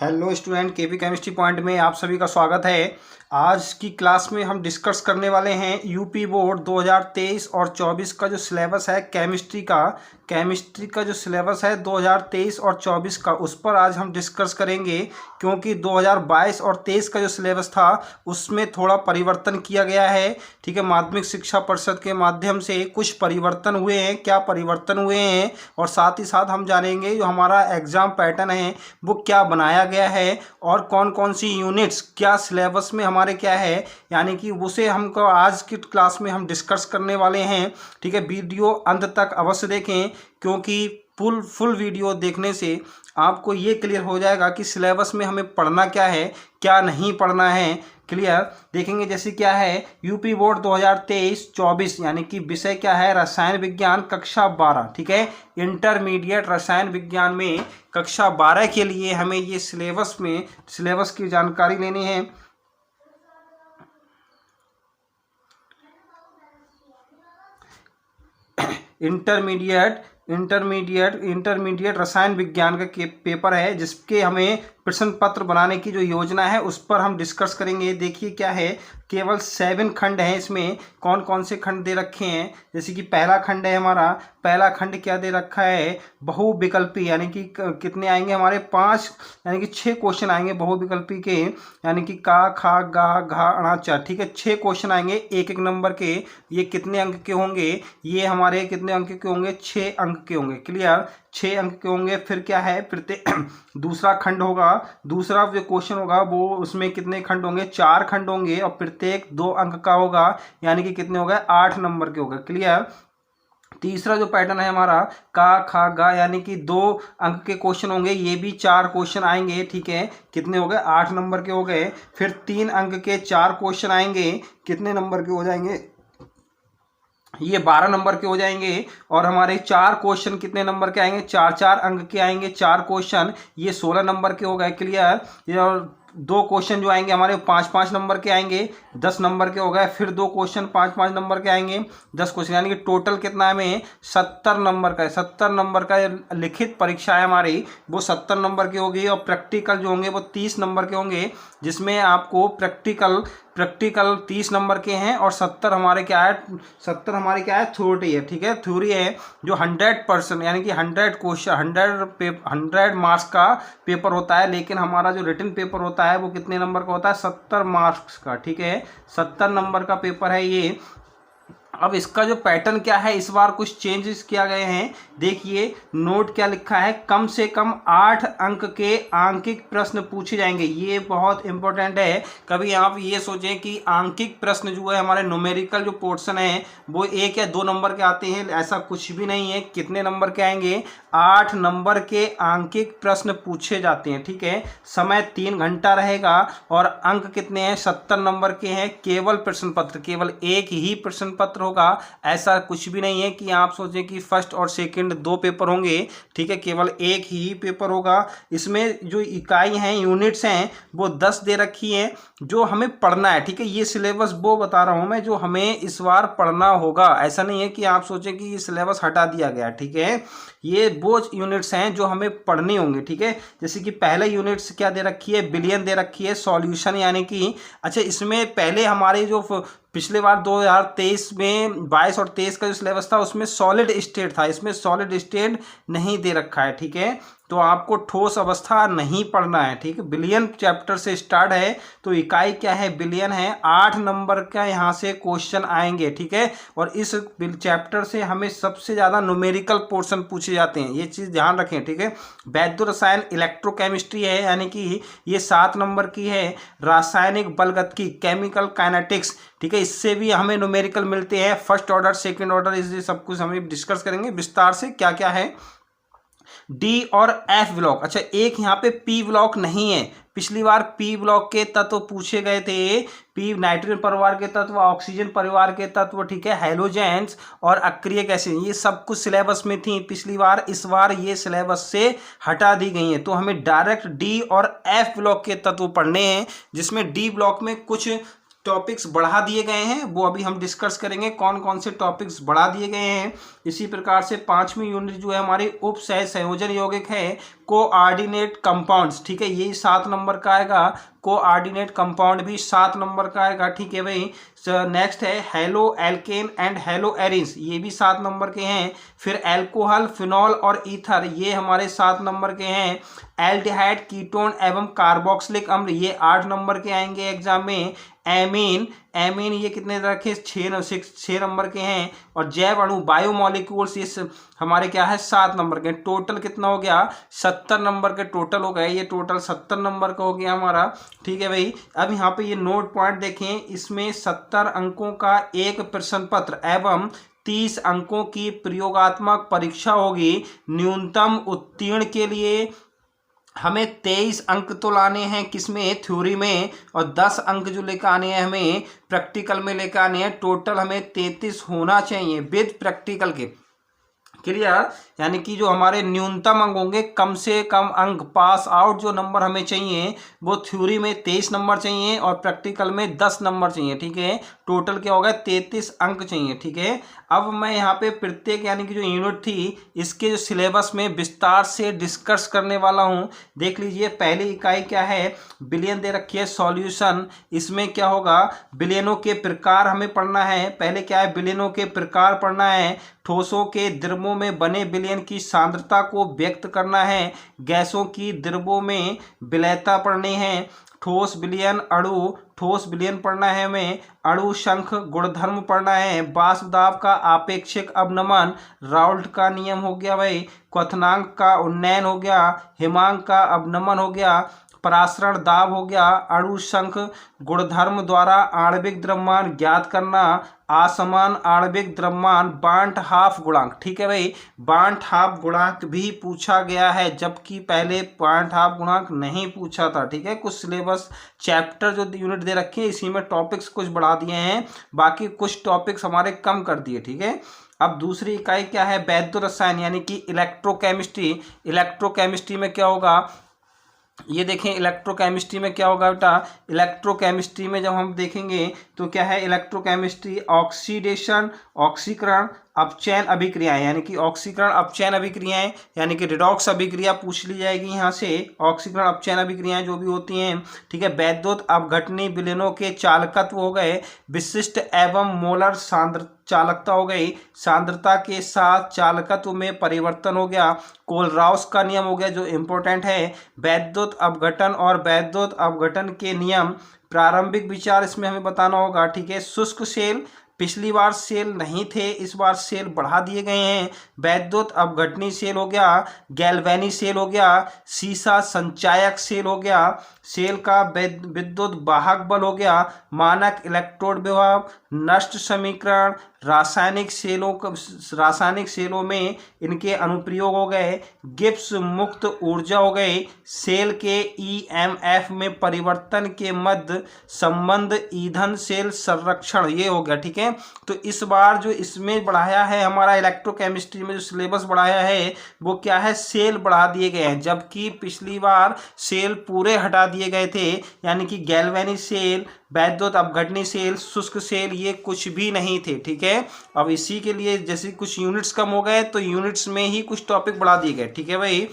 Hello student, KP chemistry point में आप सभी का स्वागत है। आज की क्लास में हम डिस्कस करने वाले हैं यूपी बोर्ड 2023 और 24 का जो सिलेबस है केमिस्ट्री का जो सिलेबस है 2023 और 24 का, उस पर आज हम डिस्कस करेंगे। क्योंकि 2022 और 23 का जो सिलेबस था उसमें थोड़ा परिवर्तन किया गया है। ठीक है, माध्यमिक शिक्षा परिषद के माध्यम से कुछ परिवर्तन हुए हैं। क्या परिवर्तन हुए हैं और साथ ही साथ हम जानेंगे जो हमारा एग्ज़ाम पैटर्न है वो क्या बनाया गया है और कौन कौन सी यूनिट्स क्या सिलेबस में हमारे क्या है, यानी कि उसे हमको आज की क्लास में हम डिस्कस करने वाले हैं। ठीक है, वीडियो अंत तक अवश्य देखें क्योंकि फुल वीडियो देखने से आपको ये क्लियर हो जाएगा कि सिलेबस में हमें पढ़ना क्या है, क्या नहीं पढ़ना है। क्लियर देखेंगे जैसे क्या है यूपी बोर्ड 2023-24, यानी कि विषय क्या है रसायन विज्ञान कक्षा 12। ठीक है, इंटरमीडिएट रसायन विज्ञान में कक्षा 12 के लिए हमें ये सिलेबस की जानकारी लेनी है। इंटरमीडिएट रसायन विज्ञान का पेपर है जिसके हमें प्रश्न पत्र बनाने की जो योजना है उस पर हम डिस्कस करेंगे। देखिए क्या है, केवल 7 खंड हैं। इसमें कौन कौन से खंड दे रखे हैं, जैसे कि पहला खंड है हमारा, पहला खंड क्या दे रखा है बहुविकल्पी, यानी कि कितने आएंगे हमारे 5 यानी कि 6 क्वेश्चन आएंगे बहुविकल्पी के, यानी कि का खा गा घा अणा चा। ठीक है, 6 क्वेश्चन आएंगे एक नंबर के। ये कितने अंक के होंगे, ये हमारे कितने अंक के होंगे 6 अंक के होंगे। क्लियर, 6 अंक के होंगे। फिर क्या है दूसरा खंड होगा, दूसरा जो क्वेश्चन होगा वो उसमें कितने खंड होंगे 4 खंड होंगे और प्रत्येक 2 अंक का होगा, यानी कि कितने हो गए 8 नंबर के होगा। क्लियर, तीसरा जो पैटर्न है हमारा का खा गा, यानी कि 2 अंक के क्वेश्चन होंगे, ये भी 4 क्वेश्चन आएंगे। ठीक है, कितने हो गए 8 नंबर के हो गए। फिर 3 अंक के 4 क्वेश्चन आएंगे, कितने नंबर के हो जाएंगे, ये 12 नंबर के हो जाएंगे। और हमारे 4 क्वेश्चन कितने नंबर के आएंगे 4 अंक के आएंगे 4 क्वेश्चन, ये 16 नंबर के हो गए। क्लियर, ये और 2 क्वेश्चन जो आएंगे हमारे 5 नंबर के आएंगे, 10 नंबर के हो गए। फिर 2 क्वेश्चन 5 नंबर के आएंगे, 10 क्वेश्चन, यानी कि टोटल कितना है हमें 70 नंबर का है। 70 नंबर का लिखित परीक्षा है हमारी, वो 70 नंबर की होगी। और प्रैक्टिकल जो होंगे वो 30 नंबर के होंगे, जिसमें आपको प्रैक्टिकल 30 नंबर के हैं और 70 हमारे क्या है 70 हमारे क्या है थ्योरी है। ठीक है, थ्योरी है जो 100% यानी कि 100 क्वेश्चन 100 मार्क्स का पेपर होता है। लेकिन हमारा जो रिटन पेपर होता है वो कितने नंबर का होता है 70 मार्क्स का। ठीक है, 70 नंबर का पेपर है ये। अब इसका जो पैटर्न क्या है, इस बार कुछ चेंजेस किया गए हैं। देखिए नोट क्या लिखा है, कम से कम 8 अंक के आंकिक प्रश्न पूछे जाएंगे। ये बहुत इंपॉर्टेंट है। कभी आप ये सोचें कि आंकिक प्रश्न जो है हमारे न्यूमेरिकल जो पोर्शन है वो 1 या 2 नंबर के आते हैं, ऐसा कुछ भी नहीं है। कितने नंबर के आएंगे 8 नंबर के आंकिक प्रश्न पूछे जाते हैं। ठीक है, समय 3 घंटा रहेगा और अंक कितने हैं 70 नंबर के हैं। केवल प्रश्न पत्र, केवल एक ही प्रश्न पत्र होगा, ऐसा कुछ भी नहीं है कि आप सोचें कि फर्स्ट और सेकंड 2 पेपर होंगे। ठीक है, केवल एक ही पेपर होगा। इसमें जो इकाई हैं यूनिट्स हैं वो 10 दे रखी हैं जो हमें पढ़ना है। ठीक है, ये सिलेबस वो बता रहा हूं मैं जो हमें इस बार पढ़ना होगा। ऐसा नहीं है कि आप सोचें कि ये सिलेबस हटा दिया गया। ठीक है, ये वो यूनिट्स हैं जो हमें पढ़ने होंगे। ठीक है, जैसे कि पहले यूनिट्स क्या दे रखी है बिलियन दे रखी है, सॉल्यूशन यानी कि अच्छा इसमें पहले हमारे जो पिछले बार 2023 में 22 और 23 का जो सिलेबस था उसमें सॉलिड स्टेट था, इसमें सॉलिड स्टेट नहीं दे रखा है। ठीक है, तो आपको ठोस अवस्था नहीं पढ़ना है। ठीक है, बिलियन चैप्टर से स्टार्ट है तो इकाई क्या है बिलियन है। 8 नंबर का यहाँ से क्वेश्चन आएंगे। ठीक है, और इस चैप्टर से हमें सबसे ज़्यादा न्यूमेरिकल पोर्शन पूछे जाते हैं, ये चीज़ ध्यान रखें। ठीक है, वैद्य रसायन इलेक्ट्रोकेमिस्ट्री है, यानी कि ये 7 नंबर की है। रासायनिक बलगतिकी केमिकल काइनेटिक्स, ठीक है, इससे भी हमें न्यूमेरिकल मिलते हैं। फर्स्ट ऑर्डर सेकंड ऑर्डर, इससे सब कुछ हमें डिस्कस करेंगे विस्तार से क्या क्या है। डी और एफ ब्लॉक, अच्छा एक यहाँ पे पी ब्लॉक नहीं है। पिछली बार पी ब्लॉक के तत्व पूछे गए थे, पी नाइट्रोजन परिवार के तत्व, ऑक्सीजन परिवार के तत्व, ठीक है, हैलोजेंस और अक्रिय एसिड, ये सब कुछ सिलेबस में थी पिछली बार। इस बार ये सिलेबस से हटा दी गई हैं, तो हमें डायरेक्ट डी और एफ ब्लॉक के तत्व पढ़ने हैं, जिसमें डी ब्लॉक में कुछ टॉपिक्स बढ़ा दिए गए हैं वो अभी हम डिस्कस करेंगे, कौन कौन से टॉपिक्स बढ़ा दिए गए हैं। इसी प्रकार से 5वीं यूनिट जो है हमारी उप सह संयोजन यौगिक है, कोऑर्डिनेट कंपाउंड्स, ठीक है, ये 7 नंबर का आएगा। कोऑर्डिनेट कंपाउंड भी 7 नंबर का आएगा, ठीक है भाई। नेक्स्ट है halo alkane and hello arenes, ये भी 7 नंबर के हैं। फिर एल्कोहल, फिनॉल और ईथर, ये हमारे 7 नंबर के हैं। एल्डिहाइड, कीटोन एवं कार्बोक्सिलिक अम्ल, ये 8 नंबर के आएंगे एग्जाम में। एमीन, एमीन ये कितने रखे, 6 नंबर के हैं। और जैव अणु, बायोमोलिक्यूल्स, ये हमारे क्या है 7 नंबर के। टोटल कितना हो गया, 70 नंबर के टोटल हो गए, ये टोटल 70 नंबर का हो गया हमारा, ठीक है भाई। अब यहाँ पे ये नोट पॉइंट देखें, इसमें 70 अंकों का एक प्रश्न पत्र एवं 30 अंकों की प्रयोगात्मक परीक्षा होगी। न्यूनतम उत्तीर्ण के लिए हमें 23 अंक तो लाने हैं किसमें, थ्योरी में, और 10 अंक जो लेकर आने हैं हमें प्रैक्टिकल में लेकर आने हैं। टोटल हमें 33 होना चाहिए विद प्रैक्टिकल के। क्लियर, यानी कि जो हमारे न्यूनतम अंक होंगे, कम से कम अंक, पास आउट जो नंबर हमें चाहिए वो थ्योरी में 23 नंबर चाहिए और प्रैक्टिकल में 10 नंबर चाहिए, ठीक है। टोटल क्या होगा, 33 अंक चाहिए, ठीक है। अब मैं यहाँ पे प्रत्येक यानी कि जो यूनिट थी इसके जो सिलेबस में विस्तार से डिस्कस करने वाला हूँ। देख लीजिए, पहली इकाई क्या है, बिलियन दे रखी है, सॉल्यूशन। इसमें क्या होगा, बिलियनों के प्रकार हमें पढ़ना है। पहले क्या है, बिलियनों के प्रकार पढ़ना है। ठोसों के द्रव्यों में बने विलयन की सांद्रता को व्यक्त करना है। गैसों की द्रव्यों में विलयता पढ़नी है। ठोस विलयन, अणु ठोस विलयन पढ़ना है हमें। अणु शंख गुणधर्म पढ़ना है। वाष्प दाब का आपेक्षिक अवनमन, राउल्ट का नियम हो गया भाई। क्वथनांक का उन्नयन हो गया। हिमांक का अवनमन हो गया। परासरण दाब हो गया। अणु शंख गुणधर्म द्वारा आणविक द्रव्यमान ज्ञात करना। असमान आणविक द्रव्यमान, बांट हाफ गुणांक, ठीक है भाई। बांट हाफ गुणांक भी पूछा गया है, जबकि पहले बांट हाफ गुणांक नहीं पूछा था, ठीक है। कुछ सिलेबस चैप्टर जो यूनिट दे रखे हैं इसी में टॉपिक्स कुछ बढ़ा दिए हैं, बाकी कुछ टॉपिक्स हमारे कम कर दिए, ठीक है। अब दूसरी इकाई क्या है, वैद्युत रसायन यानी कि इलेक्ट्रोकेमिस्ट्री। इलेक्ट्रोकेमिस्ट्री में क्या होगा, ये देखें, इलेक्ट्रोकेमिस्ट्री में क्या होगा बेटा, इलेक्ट्रोकेमिस्ट्री में जब हम देखेंगे तो क्या है, इलेक्ट्रोकेमिस्ट्री ऑक्सीडेशन, ऑक्सीकरण, अपचयन अभिक्रियाएं, यानी कि ऑक्सीकरण अपचयन अभिक्रियाएं, यानी कि रिडॉक्स अभिक्रिया पूछ ली जाएगी यहाँ से। ऑक्सीकरण अपचयन अभिक्रियाएं जो भी होती हैं, ठीक है। वैद्युत अपघटनी विलयनों के चालकत्व हो गए। विशिष्ट एवं मोलर चालकता हो गई। सांद्रता के साथ चालकत्व में परिवर्तन हो गया। कोलराउस का नियम हो गया जो इम्पोर्टेंट है। वैद्युत अपघटन और वैद्युत अपघटन के नियम, प्रारंभिक विचार इसमें हमें बताना होगा, ठीक है। शुष्क सेल, पिछली बार सेल नहीं थे, इस बार सेल बढ़ा दिए गए हैं। वैद्युत अपघटनी सेल हो गया। गैल्वेनी सेल हो गया। सीसा संचायक सेल हो गया। सेल का विद्युत वाहक बल हो गया। मानक इलेक्ट्रोड विभव, नष्ट समीकरण, रासायनिक सेलों में इनके अनुप्रयोग हो गए। गिब्स मुक्त ऊर्जा हो गई। सेल के ईएमएफ में परिवर्तन के मध्य संबंध, ईंधन सेल संरक्षण, ये हो गया, ठीक है। तो इस बार जो इसमें बढ़ाया है हमारा इलेक्ट्रोकेमिस्ट्री में जो सिलेबस बढ़ाया है वो क्या है, सेल बढ़ा दिए गए हैं, जबकि पिछली बार सेल पूरे हटा दिए गए थे, यानी कि गैल्वेनी सेल, वैद्युत अपघटनी सेल, शुष्क सेल, ये कुछ भी नहीं थे, ठीक है। अब इसी के लिए जैसे कुछ यूनिट्स कम हो गए तो यूनिट्स में ही कुछ टॉपिक बढ़ा दिए गए, ठीक है भाई।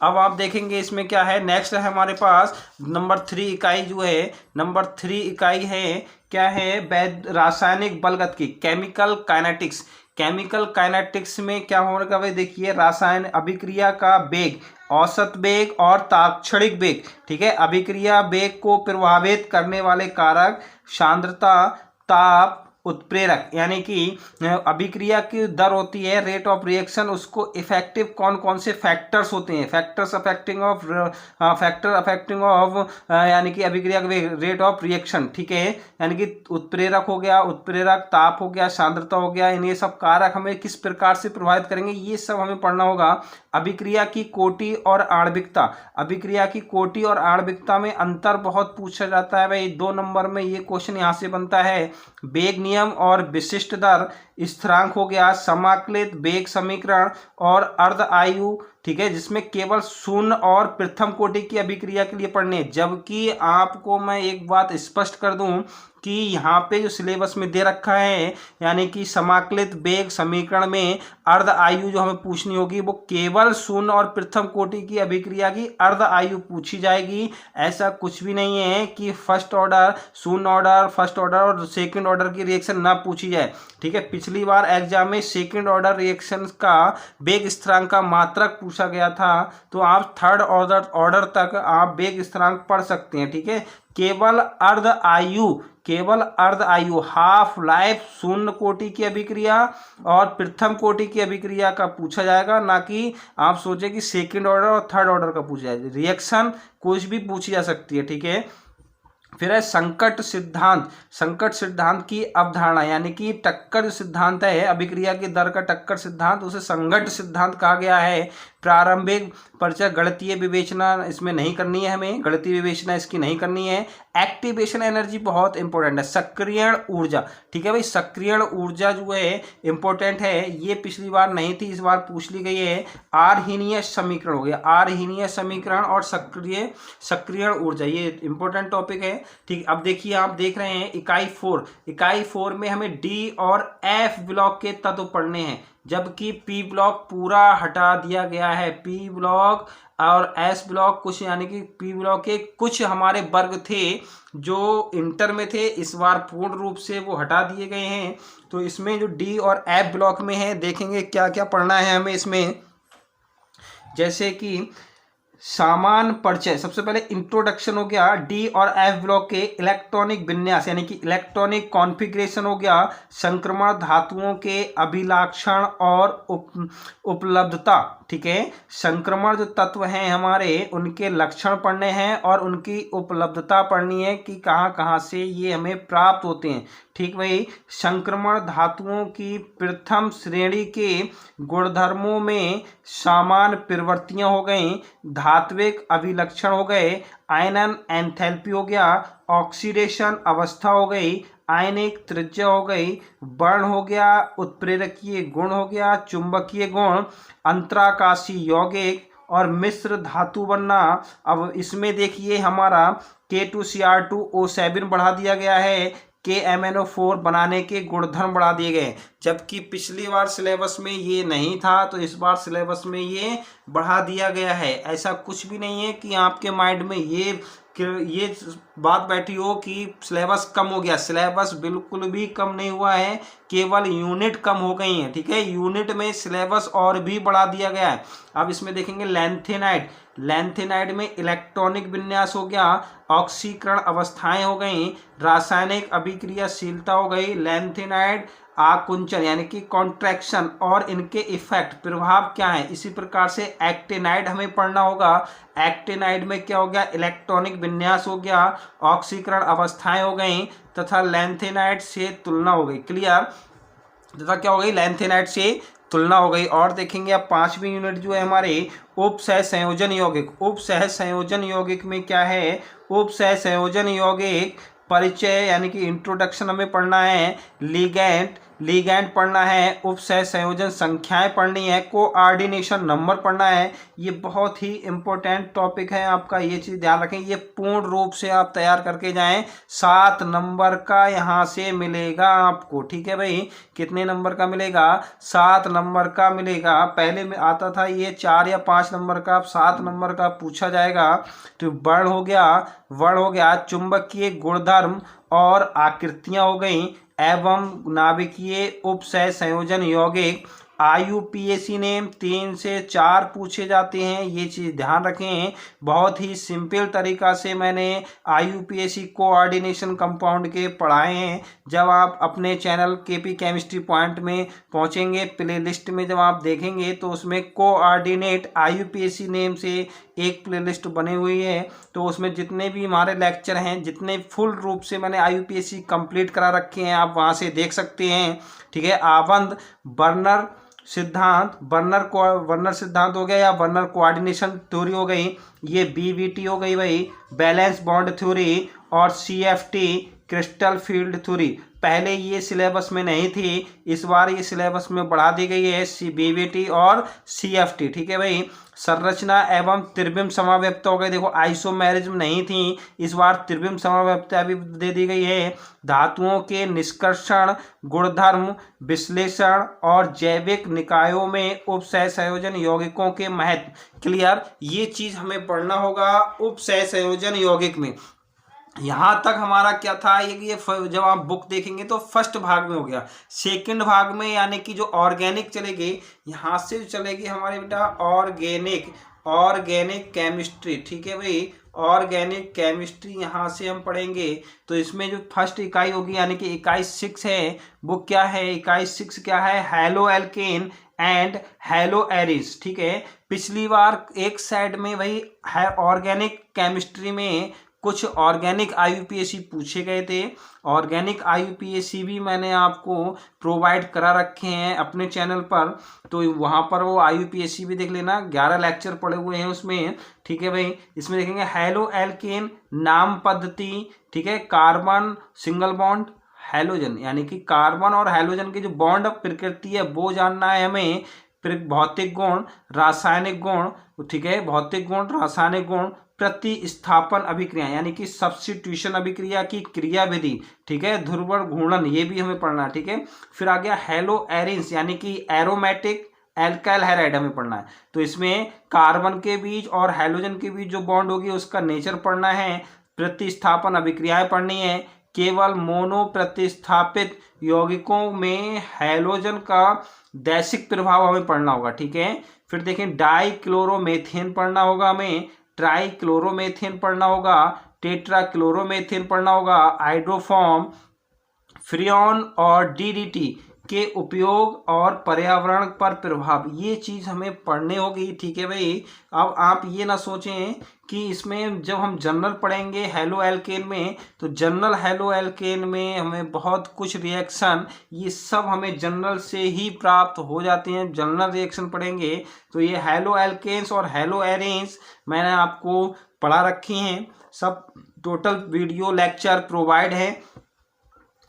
अब आप देखेंगे इसमें क्या है, नेक्स्ट है हमारे पास नंबर 3 इकाई जो है, नंबर 3 इकाई है क्या है, रासायनिक बलगत की, केमिकल काइनेटिक्स। केमिकल काइनेटिक्स में क्या होगा भाई, देखिए, रासायन अभिक्रिया का वेग, औसत वेग और तात्क्षणिक वेग, ठीक है। अभिक्रिया वेग को प्रभावित करने वाले कारक, सांद्रता, ताप, उत्प्रेरक, यानी कि अभिक्रिया की दर होती है, रेट ऑफ रिएक्शन, उसको इफेक्टिव कौन कौन से फैक्टर्स होते हैं, फैक्टर अफेक्टिंग ऑफ यानी कि अभिक्रिया का रेट ऑफ रिएक्शन, ठीक है। यानी कि उत्प्रेरक हो गया, उत्प्रेरक, ताप हो गया, सांद्रता हो गया, इन ये सब कारक हमें किस प्रकार से प्रभावित करेंगे ये सब हमें पढ़ना होगा। अभिक्रिया की कोटि और आणविकता, अभिक्रिया की कोटि और आणविकता में अंतर बहुत पूछा जाता है भाई, 2 नंबर में ये क्वेश्चन यहाँ से बनता है। वेग नियम और विशिष्ट दर, स्थिरांक हो गया, समाकलित वेग समीकरण और अर्ध आयु, ठीक है, जिसमें केवल शून्य और प्रथम कोटि की अभिक्रिया के लिए पढ़ने हैं। जबकि आपको मैं एक बात स्पष्ट कर दूं कि यहाँ पे जो सिलेबस में दे रखा है, यानी कि समाकलित वेग समीकरण में अर्ध आयु जो हमें पूछनी होगी वो केवल शून्य और प्रथम कोटि की अभिक्रिया की अर्ध आयु पूछी जाएगी। ऐसा कुछ भी नहीं है कि फर्स्ट ऑर्डर, शून्य ऑर्डर, फर्स्ट ऑर्डर और सेकंड ऑर्डर की रिएक्शन ना पूछी जाए, ठीक है। पिछली बार एग्जाम में सेकंड ऑर्डर रिएक्शन का वेग स्थिरांक का मात्रक पूछा गया था, तो आप थर्ड ऑर्डर तक आप वेग स्थिरांक पढ़ सकते हैं, ठीक है। केवल अर्ध आयु हाफ लाइफ शून्य कोटि की अभिक्रिया और प्रथम कोटि की अभिक्रिया का पूछा जाएगा, ना कि आप सोचे कि सेकंड ऑर्डर और थर्ड ऑर्डर का पूछा जाएगा। रिएक्शन कुछ भी पूछी जा सकती है, ठीक है। फिर है संकट सिद्धांत की अवधारणा, यानी कि टक्कर सिद्धांत है, अभिक्रिया की दर का टक्कर सिद्धांत, उसे संकट सिद्धांत कहा गया है। प्रारंभिक परिचय, गणितीय विवेचना इसमें नहीं करनी है, हमें गणितीय विवेचना इसकी नहीं करनी है। एक्टिवेशन एनर्जी बहुत इंपॉर्टेंट है, सक्रियण ऊर्जा, ठीक है भाई, सक्रियण ऊर्जा जो है इंपॉर्टेंट है, ये पिछली बार नहीं थी, इस बार पूछ ली गई है। आर्हीनियस समीकरण हो गया, आर्हीनियस समीकरण और सक्रियण ऊर्जा, ये इंपॉर्टेंट टॉपिक है, ठीक। अब देखिए, आप देख रहे हैं इकाई 4 में हमें डी और एफ ब्लॉक के तत्व पढ़ने हैं, जबकि पी ब्लॉक पूरा हटा दिया गया है। पी ब्लॉक और एस ब्लॉक कुछ, यानी कि पी ब्लॉक के कुछ हमारे वर्ग थे जो इंटर में थे, इस बार पूर्ण रूप से वो हटा दिए गए हैं। तो इसमें जो डी और एफ ब्लॉक में है, देखेंगे क्या क्या पढ़ना है हमें इसमें। जैसे कि सामान्य परिचय, सबसे पहले इंट्रोडक्शन हो गया डी और एफ ब्लॉक के, इलेक्ट्रॉनिक विन्यास यानी कि इलेक्ट्रॉनिक कॉन्फ़िगरेशन हो गया, संक्रमण धातुओं के अभिलाक्षण और उपलब्धता, ठीक है। संक्रमण जो तत्व हैं हमारे, उनके लक्षण पढ़ने हैं और उनकी उपलब्धता पढ़नी है कि कहाँ कहाँ से ये हमें प्राप्त होते हैं, ठीक भाई। संक्रमण धातुओं की प्रथम श्रेणी के गुणधर्मों में सामान्य प्रवृत्तियां हो गई, धात्विक अभिलक्षण हो गए, आयनन एंथैल्पी हो गया, ऑक्सीडेशन अवस्था हो गई, आयनिक त्रिज्या हो गई, वर्ण हो गया, उत्प्रेरकीय गुण हो गया, चुंबकीय गुण, अंतराकाशी यौगिक और मिश्र धातु बनना। अब इसमें देखिए हमारा K2Cr2O7 बढ़ा दिया गया है, KMnO4 बनाने के गुणधर्म बढ़ा दिए गए, जबकि पिछली बार सिलेबस में ये नहीं था, तो इस बार सिलेबस में ये बढ़ा दिया गया है। ऐसा कुछ भी नहीं है कि आपके माइंड में ये बात बैठी हो कि सिलेबस कम हो गया। सिलेबस बिल्कुल भी कम नहीं हुआ है, केवल यूनिट कम हो गई है, ठीक है। यूनिट में सिलेबस और भी बढ़ा दिया गया है। अब इसमें देखेंगे लैंथेनाइड में इलेक्ट्रॉनिक विन्यास हो गया, ऑक्सीकरण अवस्थाएं हो गई, रासायनिक अभिक्रियाशीलता हो गई, लैंथेनाइड आकुंचन यानी कि कॉन्ट्रैक्शन और इनके इफेक्ट प्रभाव क्या है। इसी प्रकार से एक्टिनाइड हमें पढ़ना होगा। एक्टिनाइड में क्या हो गया, इलेक्ट्रॉनिक विन्यास हो गया, ऑक्सीकरण अवस्थाएं हो गई तथा लैंथेनाइड से तुलना हो गई, क्लियर, तथा क्या हो गई, लैंथेनाइड से तुलना हो गई। और देखेंगे अब 5वीं यूनिट जो है हमारे उपसहसंयोजन यौगिक में क्या है, उपसहसंयोजन यौगिक परिचय यानी कि इंट्रोडक्शन हमें पढ़ना है, लिगैंड पढ़ना है, उपसहसंयोजन संख्याएं पढ़नी है, कोऑर्डिनेशन नंबर पढ़ना है। ये बहुत ही इंपॉर्टेंट टॉपिक है आपका, ये चीज़ ध्यान रखें, ये पूर्ण रूप से आप तैयार करके जाएं। 7 नंबर का यहाँ से मिलेगा आपको, ठीक है भाई। कितने नंबर का मिलेगा, 7 नंबर का मिलेगा। पहले में आता था ये 4 या 5 नंबर का, अब 7 नंबर का पूछा जाएगा। तो वर्ण हो गया, चुंबकीय गुणधर्म और आकृतियां हो गई, एवं नाभिकीय उपसहसंयोजन यौगिक। IUPAC ने 3 से 4 पूछे जाते हैं, ये चीज़ ध्यान रखें। बहुत ही सिंपल तरीका से मैंने IUPAC कोऑर्डिनेशन कंपाउंड के पढ़ाए हैं। जब आप अपने चैनल KP केमिस्ट्री पॉइंट में पहुंचेंगे, प्लेलिस्ट में जब आप देखेंगे तो उसमें कोऑर्डिनेट IUPAC नेम से एक प्लेलिस्ट बनी हुई है। तो उसमें जितने भी हमारे लेक्चर हैं, जितने फुल रूप से मैंने IUPAC कंप्लीट करा रखे हैं, आप वहां से देख सकते हैं, ठीक है। आबंध वर्नर सिद्धांत हो गया या वर्नर कोऑर्डिनेशन थ्योरी हो गई, ये BVT हो गई भाई, बैलेंस बॉन्ड थ्योरी, और CFT क्रिस्टल फील्ड थ्योरी। पहले ये सिलेबस में नहीं थी, इस बार ये सिलेबस में बढ़ा दी गई है BBT और CFT। ठीक है भाई। संरचना एवं त्रिविम समाव्यक्ता हो गई, देखो आइसोमेरिज्म नहीं थी, इस बार त्रिविम समाव्यक्ता भी दे दी गई है। धातुओं के निष्कर्षण, गुणधर्म विश्लेषण और जैविक निकायों में उपसहसंयोजन यौगिकों के महत्व। क्लियर, ये चीज हमें पढ़ना होगा उपसहसंयोजन यौगिक में। यहाँ तक हमारा क्या था, ये जब आप बुक देखेंगे तो फर्स्ट भाग में हो गया। सेकंड भाग में यानी कि जो ऑर्गेनिक चलेगी, यहाँ से जो चलेगी हमारे बेटा ऑर्गेनिक केमिस्ट्री। ठीक है भाई, ऑर्गेनिक केमिस्ट्री यहाँ से हम पढ़ेंगे। तो इसमें जो फर्स्ट इकाई होगी यानी कि इकाई 6 है, वो क्या है, इकाई 6 क्या है, haloalkane and haloarenes. ठीक है, पिछली बार एक साइड में भाई है ऑर्गेनिक केमिस्ट्री में कुछ ऑर्गेनिक IUPAC पूछे गए थे। ऑर्गेनिक IUPAC भी मैंने आपको प्रोवाइड करा रखे हैं अपने चैनल पर, तो वहाँ पर वो IUPAC भी देख लेना, 11 लेक्चर पड़े हुए हैं उसमें। ठीक है भाई, इसमें देखेंगे हैलो एल्केन नाम पद्धति। ठीक है, कार्बन सिंगल बॉन्ड हैलोजन, यानी कि कार्बन और हैलोजन की जो बॉन्ड प्रकृति है वो जानना है हमें। फिर भौतिक गुण, रासायनिक गुण। ठीक है, भौतिक गुण, रासायनिक गुण, प्रतिस्थापन अभिक्रिया यानी कि सब्स्टिट्यूशन अभिक्रिया की क्रिया विधि। ठीक है, ध्रुवण घूर्णन, ये भी हमें पढ़ना है। ठीक है, फिर आ गया हैलो एरिन्स यानी कि एरोमेटिक एल्काइल हैलाइड हमें पढ़ना है। तो इसमें कार्बन के बीच और हैलोजन के बीच जो बॉन्ड होगी उसका नेचर पढ़ना है। प्रतिस्थापन अभिक्रियाएं पढ़नी है। केवल मोनो प्रतिस्थापित यौगिकों में हैलोजन का दैशिक प्रभाव हमें पढ़ना होगा। ठीक है, फिर देखें डाइक्लोरोमेथेन पढ़ना होगा हमें, ट्राइक्लोरोमेथेन पढ़ना होगा, टेट्राक्लोरोमेथेन पढ़ना होगा, हाइड्रोफॉर्म, फ्रियोन और DDT के उपयोग और पर्यावरण पर प्रभाव, ये चीज हमें पढ़ने होगी। ठीक है भाई, अब आप ये ना सोचें कि इसमें जब हम जनरल पढ़ेंगे हैलो एल्केन में, तो जनरल हैलो एल्केन में हमें बहुत कुछ रिएक्शन ये सब हमें जनरल से ही प्राप्त हो जाते हैं। जनरल रिएक्शन पढ़ेंगे तो ये हैलो एल्केन्स और हैलो एरेन्स मैंने आपको पढ़ा रखी हैं, सब टोटल वीडियो लेक्चर प्रोवाइड है।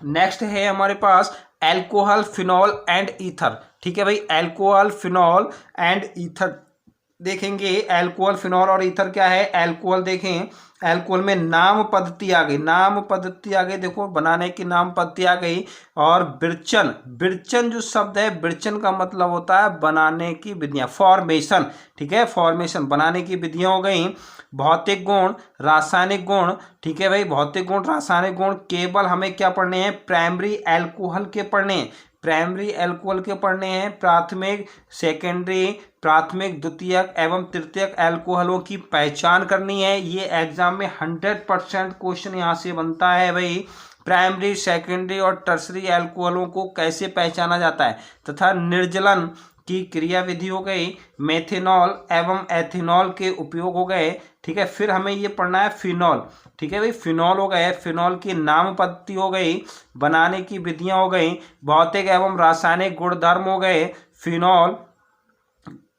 नेक्स्ट है हमारे पास एल्कोहल, फिनॉल एंड ईथर। ठीक है भाई, एल्कोहल, फिनॉल एंड ईथर देखेंगे। एल्कोहल, फिनॉल और ईथर क्या है। एल्कोहल देखें, एल्कोहल में नाम पद्धति आ गई, नाम पद्धति आ गई, देखो बनाने की नाम पद्धति आ गई। और बिरचन जो शब्द है, बिरचन का मतलब होता है बनाने की विधियां, फॉर्मेशन। ठीक है, फॉर्मेशन, बनाने की विधियां हो गई। भौतिक गुण, रासायनिक गुण। ठीक है भाई, भौतिक गुण, रासायनिक गुण केवल हमें क्या पढ़ने हैं, प्राइमरी एल्कोहल के पढ़ने हैं, प्राइमरी एल्कोहल के पढ़ने हैं। प्राथमिक, सेकेंडरी, प्राथमिक, द्वितीयक एवं तृतीयक एल्कोहलों की पहचान करनी है। ये एग्जाम में 100% क्वेश्चन यहाँ से बनता है भाई। प्राइमरी, सेकेंडरी और टर्सरी एल्कोहलों को कैसे पहचाना जाता है तथा निर्जलन की क्रिया विधि हो गई। मेथेनॉल एवं एथेनॉल के उपयोग हो गए। ठीक है, फिर हमें ये पढ़ना है फिनॉल। ठीक है भाई, फिनॉल हो गए, फिनॉल की नाम पद्धति हो गई, बनाने की विधियां हो गई, भौतिक एवं रासायनिक गुणधर्म हो गए।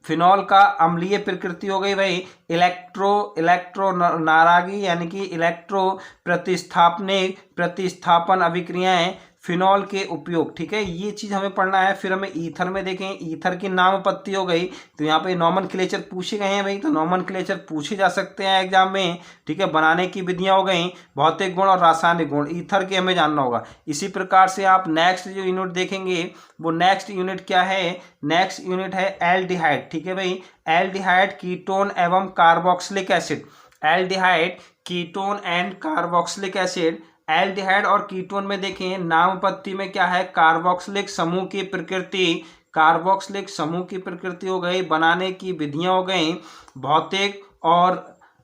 फिनॉल का अम्लीय प्रकृति हो गई भाई। इलेक्ट्रो नारागी यानी कि इलेक्ट्रो प्रतिस्थापन अभिक्रियाएं, फिनॉल के उपयोग। ठीक है, ये चीज हमें पढ़ना है। फिर हमें ईथर में देखें, ईथर की नाम पद्धति हो गई। तो यहाँ पे नॉमेनक्लेचर पूछे गए हैं भाई, तो नॉमेनक्लेचर पूछे जा सकते हैं एग्जाम में। ठीक है, बनाने की विधियां हो गई, भौतिक गुण और रासायनिक गुण ईथर के हमें जानना होगा। इसी प्रकार से आप नेक्स्ट जो यूनिट देखेंगे, वो नेक्स्ट यूनिट क्या है, नेक्स्ट यूनिट है एल्डिहाइड। ठीक है भाई, एल्डिहाइड, कीटोन एवं carboxylic acid. Aldehyde, ketone and carboxylic acid. Aldehyde और कीटोन में देखें, नाम पद्धति में क्या है, कार्बोक्सिलिक समूह की प्रकृति, कार्बोक्सिलिक समूह की प्रकृति हो गई। बनाने की विधियां हो गई,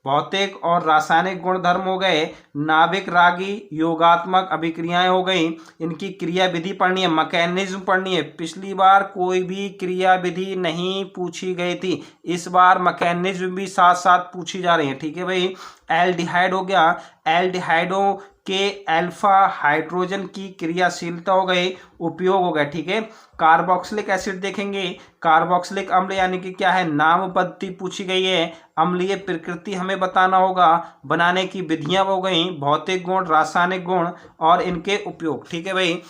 भौतिक और रासायनिक गुणधर्म हो गए। नाभिक रागी योगात्मक अभिक्रियाएं हो गई, इनकी क्रिया विधि पढ़नी है, मैकेनिज्म पढ़नी है। पिछली बार कोई भी क्रिया विधि नहीं पूछी गई थी, इस बार मैकेनिज्म भी साथ साथ पूछी जा रही है। ठीक है भाई, एल्डिहाइड हो गया, एल्डिहाइडों के अल्फा हाइड्रोजन की क्रियाशीलता हो गई, उपयोग हो गया। ठीक है, कार्बोक्सिलिक एसिड देखेंगे, कार्बोक्सिलिक अम्ल यानी कि क्या है, नाम पद्धति पूछी गई है, अम्लीय प्रकृति हमें बताना होगा, बनाने की विधियां हो गई, भौतिक गुण, रासायनिक गुण और इनके उपयोग। ठीक है भाई।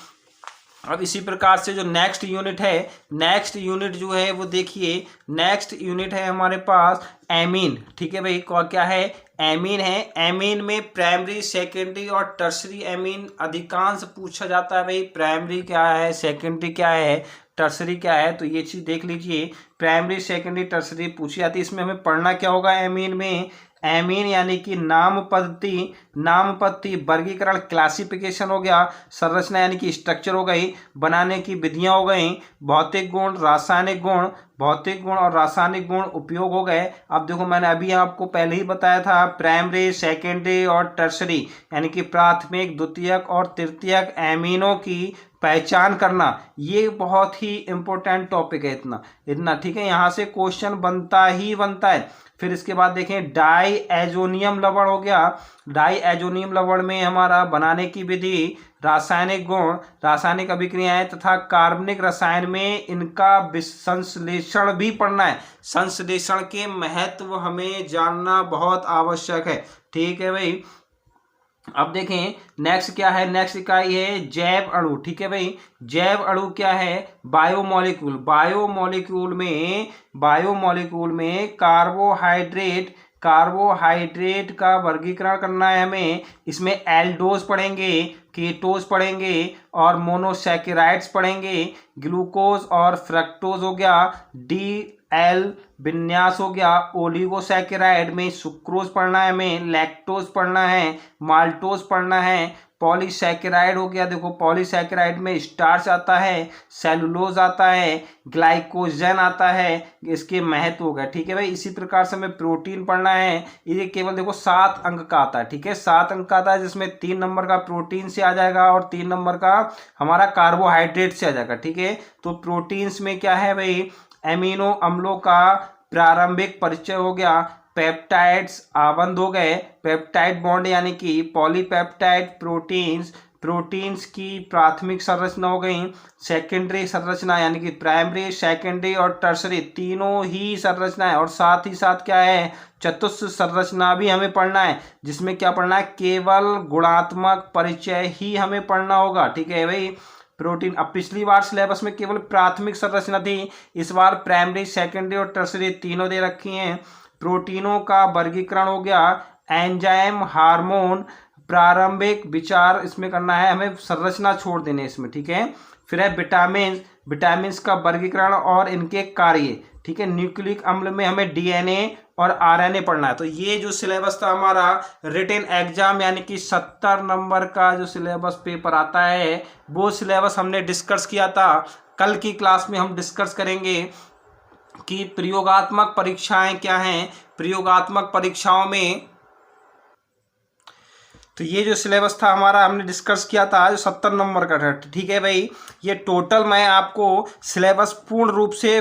अब इसी प्रकार से जो नेक्स्ट यूनिट है, नेक्स्ट यूनिट जो है वो देखिए, नेक्स्ट यूनिट है हमारे पास एमीन। ठीक है भाई, क्या है, एमीन है। एमीन में प्राइमरी, सेकेंडरी और टर्सरी एमीन अधिकांश पूछा जाता है भाई। प्राइमरी क्या है, सेकेंडरी क्या है, टर्सरी क्या है, तो ये चीज देख लीजिए। प्राइमरी, सेकेंडरी, टर्सरी पूछी जाती है। इसमें हमें पढ़ना क्या होगा एमीन में, एमीन यानी कि नाम पद्धति, नाम पद्धति, वर्गीकरण क्लासिफिकेशन हो गया, संरचना यानी कि स्ट्रक्चर हो गई, बनाने की विधियां हो गई, भौतिक गुण, रासायनिक गुण, भौतिक गुण और रासायनिक गुण, उपयोग हो गए। अब देखो मैंने अभी आपको पहले ही बताया था, प्राइमरी, सेकेंडरी और टर्सरी यानी कि प्राथमिक, द्वितीयक और तृतीयक एमीनों की पहचान करना, ये बहुत ही इंपॉर्टेंट टॉपिक है। इतना इतना ठीक है, यहाँ से क्वेश्चन बनता ही बनता है। फिर इसके बाद देखें डाई एजोनियम लवण हो गया। डाई एजोनियम लवण में हमारा बनाने की विधि, रासायनिक गुण, रासायनिक अभिक्रियाएं तथा कार्बनिक रसायन में इनका संश्लेषण भी पढ़ना है। संश्लेषण के महत्व हमें जानना बहुत आवश्यक है। ठीक है भाई। अब देखें नेक्स्ट क्या है, नेक्स्ट इकाई है जैव अणु। ठीक है भाई, जैव अणु क्या है, बायोमोलिक्यूल। बायोमोलिक्यूल में कार्बोहाइड्रेट, कार्बोहाइड्रेट का वर्गीकरण करना है हमें। इसमें एल्डोज पढ़ेंगे, कीटोज पढ़ेंगे और मोनोसैकेराइड्स पढ़ेंगे। ग्लूकोज और फ्रक्टोज हो गया, डी एल विन्यास हो गया। ओलिगोसैकेराइड में सुक्रोज पढ़ना है हमें, लैक्टोज पढ़ना है, माल्टोज पढ़ना है। पॉलीसैकेराइड हो गया, देखो पॉलीसैकेराइड में स्टार्च आता है, सेलुलोज आता है, ग्लाइकोजन आता है, इसके महत्व हो गया। ठीक है भाई। इसी प्रकार से हमें प्रोटीन पढ़ना है। ये केवल देखो 7 अंक का आता है। ठीक है, 7 अंक का आता है, जिसमें 3 नंबर का प्रोटीन से आ जाएगा और 3 नंबर का हमारा कार्बोहाइड्रेट से आ जाएगा। ठीक है, तो प्रोटीन्स में क्या है भाई, एमिनो अम्लों का प्रारंभिक परिचय हो गया, पेप्टाइड्स आबंध हो गए, पेप्टाइड बॉन्ड यानी कि पॉलीपेप्टाइड प्रोटीन्स, प्रोटीन्स की प्राथमिक संरचना हो गई। सेकेंडरी संरचना यानी कि प्राइमरी, सेकेंडरी और टर्सरी तीनों ही संरचना है। और साथ ही साथ क्या है, चतुस्र संरचना भी हमें पढ़ना है, जिसमें क्या पढ़ना है, केवल गुणात्मक परिचय ही हमें पढ़ना होगा। ठीक है भाई। प्रोटीन, अब पिछली बार सिलेबस में केवल प्राथमिक संरचना थी, इस बार प्राइमरी, सेकेंडरी और टर्सरी तीनों दे रखी हैं। प्रोटीनों का वर्गीकरण हो गया, एंजाइम, हार्मोन, प्रारंभिक विचार इसमें करना है हमें, संरचना छोड़ देने इसमें। ठीक है, फिर है विटामिन, विटामिन का वर्गीकरण और इनके कार्य। ठीक है, न्यूक्लिक अम्ल में हमें डीएनए और आरएनए पढ़ना है। तो ये जो सिलेबस था हमारा रिटन एग्जाम यानी कि 70 नंबर का जो सिलेबस पेपर आता है, वो सिलेबस हमने डिस्कस किया था। कल की क्लास में हम डिस्कस करेंगे कि प्रयोगात्मक परीक्षाएं क्या हैं। प्रयोगात्मक परीक्षाओं में तो ये जो सिलेबस था हमारा हमने डिस्कस किया था, जो 70 नंबर का था। ठीक है भाई, ये टोटल मैं आपको सिलेबस पूर्ण रूप से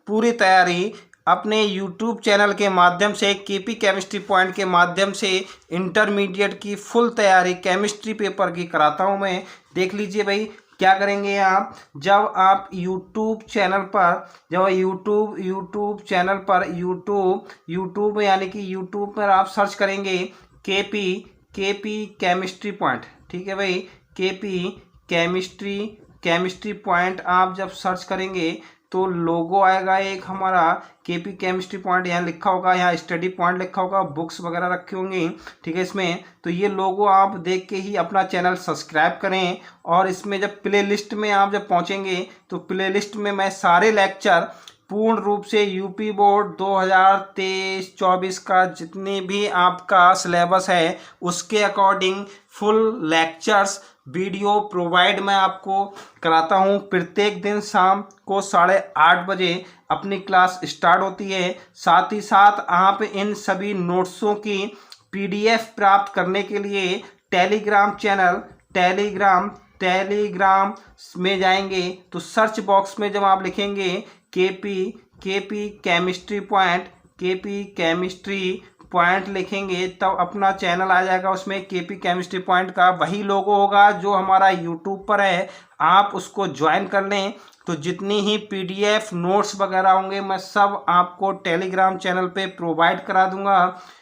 पूरी तैयारी अपने YouTube चैनल के माध्यम से, केपी केमिस्ट्री पॉइंट के माध्यम से इंटरमीडिएट की फुल तैयारी केमिस्ट्री पेपर की कराता हूँ मैं। देख लीजिए भाई, क्या करेंगे आप, जब आप YouTube चैनल पर, जब YouTube यानी कि YouTube पर आप सर्च करेंगे केपी केमिस्ट्री पॉइंट। ठीक है भाई, केमिस्ट्री पॉइंट आप जब सर्च करेंगे तो लोगो आएगा एक हमारा केपी केमिस्ट्री पॉइंट, यहाँ लिखा होगा, यहाँ स्टडी पॉइंट लिखा होगा, बुक्स वगैरह रखी होंगी। ठीक है, इसमें तो ये लोगो आप देख के ही अपना चैनल सब्सक्राइब करें। और इसमें जब प्ले लिस्ट में आप जब पहुँचेंगे तो प्ले लिस्ट में मैं सारे लेक्चर पूर्ण रूप से यूपी बोर्ड 2023-24 का जितने भी आपका सिलेबस है उसके according full lectures video provide मैं आपको कराता हूं। प्रत्येक दिन शाम को 8:30 बजे अपनी क्लास स्टार्ट होती है। साथ ही साथ आप इन सभी नोट्सों की PDF प्राप्त करने के लिए टेलीग्राम चैनल, टेलीग्राम में जाएंगे तो सर्च बॉक्स में जब आप लिखेंगे केपी केमिस्ट्री पॉइंट लिखेंगे तब अपना चैनल आ जाएगा, उसमें केपी केमिस्ट्री पॉइंट का वही लोगो होगा जो हमारा यूट्यूब पर है। आप उसको ज्वाइन कर लें तो जितनी ही पीडीएफ नोट्स वगैरह होंगे मैं सब आपको टेलीग्राम चैनल पे प्रोवाइड करा दूंगा।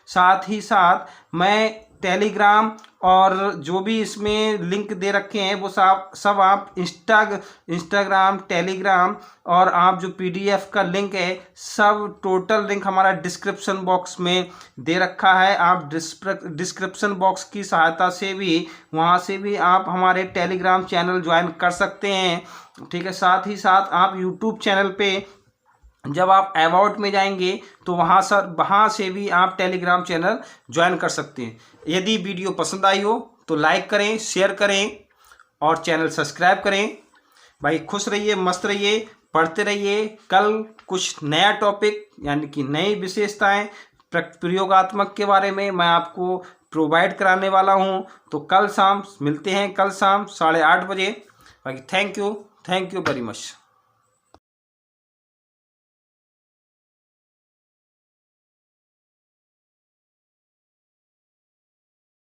साथ ही साथ मैं टेलीग्राम और जो भी इसमें लिंक दे रखे हैं वो सब आप इंस्टाग्राम, टेलीग्राम और आप जो पीडीएफ का लिंक है सब टोटल लिंक हमारा डिस्क्रिप्शन बॉक्स में दे रखा है। आप डिस्क्रिप्शन बॉक्स की सहायता से भी वहाँ से भी आप हमारे टेलीग्राम चैनल ज्वाइन कर सकते हैं, ठीक है। साथ ही साथ आप यूट्यूब चैनल पे जब आप अबाउट में जाएंगे तो वहाँ से भी आप टेलीग्राम चैनल ज्वाइन कर सकते हैं। यदि वीडियो पसंद आई हो तो लाइक करें, शेयर करें और चैनल सब्सक्राइब करें। भाई खुश रहिए, मस्त रहिए, पढ़ते रहिए। कल कुछ नया टॉपिक यानी कि नई विशेषताएं प्रयोगात्मक के बारे में मैं आपको प्रोवाइड कराने वाला हूं। तो कल शाम मिलते हैं, कल शाम 8:30 बजे। बाकी थैंक यू वेरी मच।